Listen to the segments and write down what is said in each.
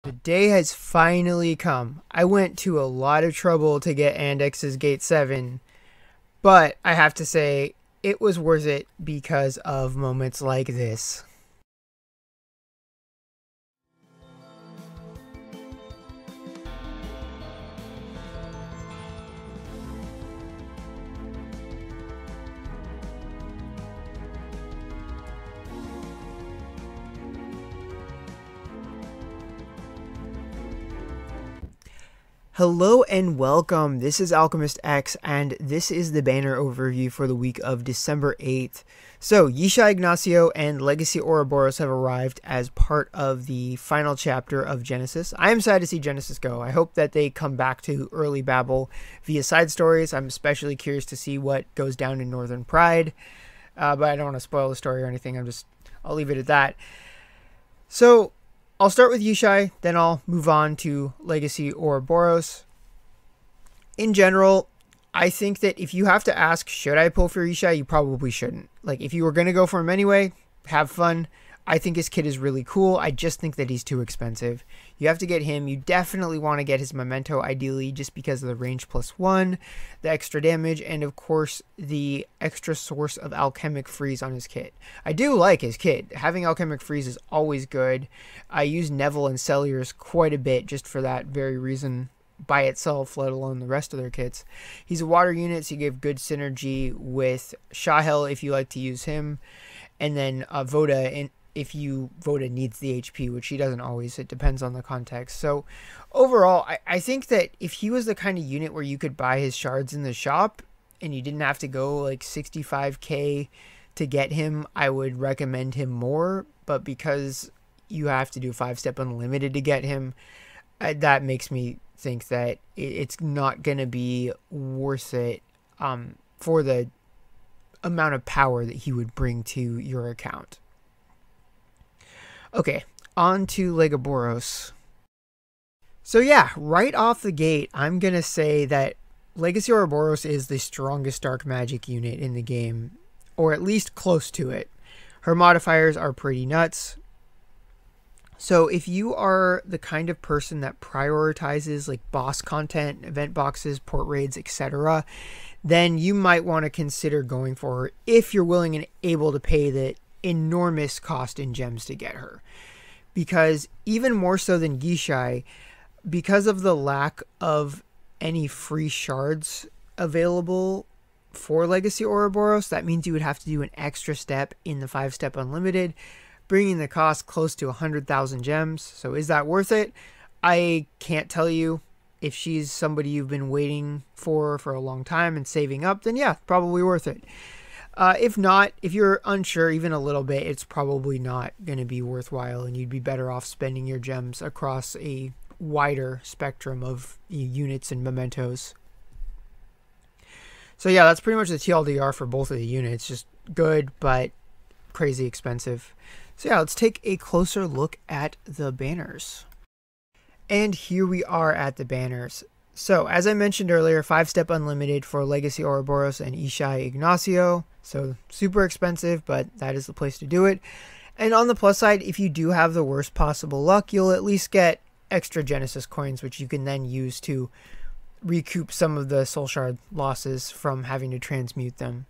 The day has finally come. I went to a lot of trouble to get Andex's Gate 7, but I have to say it was worth it because of moments like this. Hello and welcome. This is Alchemistexe, and this is the banner overview for the week of December 8th. So, Yishai Ignacio and Legacy Ouroboros have arrived as part of the final chapter of Genesis. I am sad to see Genesis go. I hope that they come back to early Babel via side stories. I'm especially curious to see what goes down in Northern Pride, but I don't want to spoil the story or anything. I'll leave it at that. So, I'll start with Yishai, then I'll move on to Legacy Ouroboros. In general, I think that if you have to ask, should I pull for Yishai, you probably shouldn't. Like, if you were going to go for him anyway, have fun. I think his kit is really cool. I just think that he's too expensive. You have to get him. You definitely want to get his Memento, ideally, just because of the range +1, the extra damage, and of course, the extra source of alchemic freeze on his kit. I do like his kit. Having alchemic freeze is always good. I use Neville and Celliers quite a bit just for that very reason by itself, let alone the rest of their kits. He's a water unit, so you give good synergy with Shahel if you like to use him. And then Voda, if Voda needs the HP, which he doesn't always. It depends on the context. So overall, I think that if he was the kind of unit where you could buy his shards in the shop and you didn't have to go like 65k to get him, I would recommend him more. But because you have to do 5-step unlimited to get him, that makes me think that it's not going to be worth it for the amount of power that he would bring to your account. Okay, on to Ouroboros. So yeah, right off the gate, I'm going to say that Legacy Ouroboros is the strongest dark magic unit in the game, or at least close to it. Her modifiers are pretty nuts. So if you are the kind of person that prioritizes like boss content, event boxes, port raids, etc., then you might want to consider going for her if you're willing and able to pay the enormous cost in gems to get her. Because even more so than Yishai, because of the lack of any free shards available for Legacy Ouroboros, that means you would have to do an extra step in the 5-step unlimited, bringing the cost close to 100,000 gems. So is that worth it? I can't tell you. If she's somebody you've been waiting for a long time and saving up, then yeah, probably worth it. If not, if you're unsure even a little bit, it's probably not going to be worthwhile, and you'd be better off spending your gems across a wider spectrum of units and mementos. So yeah, that's pretty much the TLDR for both of the units. Just good, but crazy expensive. So yeah, let's take a closer look at the banners. And here we are at the banners. So, as I mentioned earlier, 5-step unlimited for Legacy Ouroboros and Yishai Ignacio. So, super expensive, but that is the place to do it. And on the plus side, if you do have the worst possible luck, you'll at least get extra Genesis coins, which you can then use to recoup some of the soul shard losses from having to transmute them.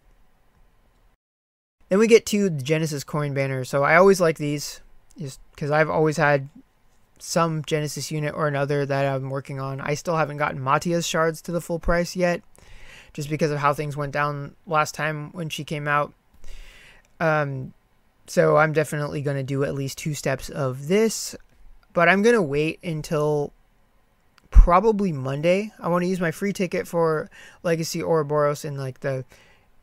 Then we get to the Genesis coin banner. So, I always like these, just because I've always had some Genesis unit or another that I'm working on. I still haven't gotten Matia's shards to the full price yet, just because of how things went down last time when she came out. So I'm definitely going to do at least 2 steps of this, but I'm going to wait until probably Monday. I want to use my free ticket for Legacy Ouroboros in like the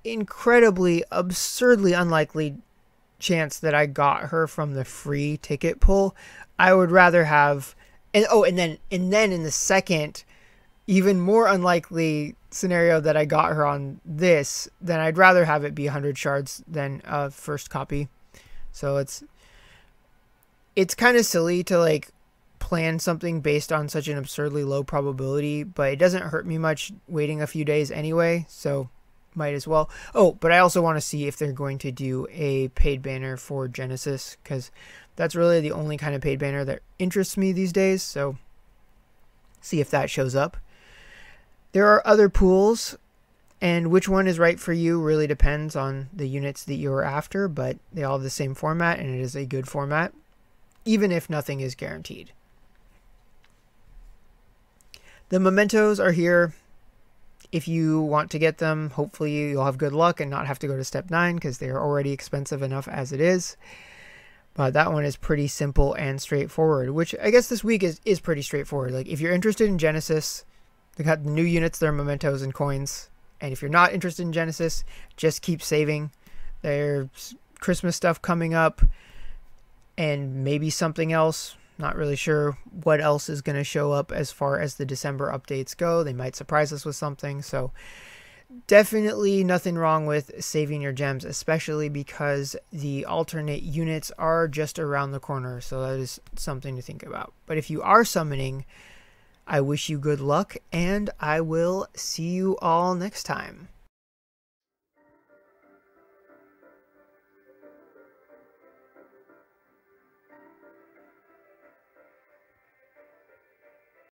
incredibly, absurdly unlikely chance that I got her from the free ticket pull. I would rather have, and then in the second, even more unlikely scenario that I got her on this, then I'd rather have it be 100 shards than a first copy. So it's kind of silly to like plan something based on such an absurdly low probability, but it doesn't hurt me much waiting a few days anyway. So might as well. Oh, but I also want to see if they're going to do a paid banner for Genesis, because that's really the only kind of paid banner that interests me these days. So see if that shows up. There are other pools, and which one is right for you really depends on the units that you're after, but they all have the same format, and it is a good format, even if nothing is guaranteed. The mementos are here. If you want to get them, hopefully you'll have good luck and not have to go to step 9, because they are already expensive enough as it is. But that one is pretty simple and straightforward, which I guess this week is pretty straightforward. Like, if you're interested in Genesis, they got the new units, they're mementos and coins. And if you're not interested in Genesis, just keep saving. There's Christmas stuff coming up, and maybe something else. Not really sure what else is going to show up as far as the December updates go. They might surprise us with something. So definitely nothing wrong with saving your gems, especially because the alternate units are just around the corner. So that is something to think about. But if you are summoning, I wish you good luck, and I will see you all next time.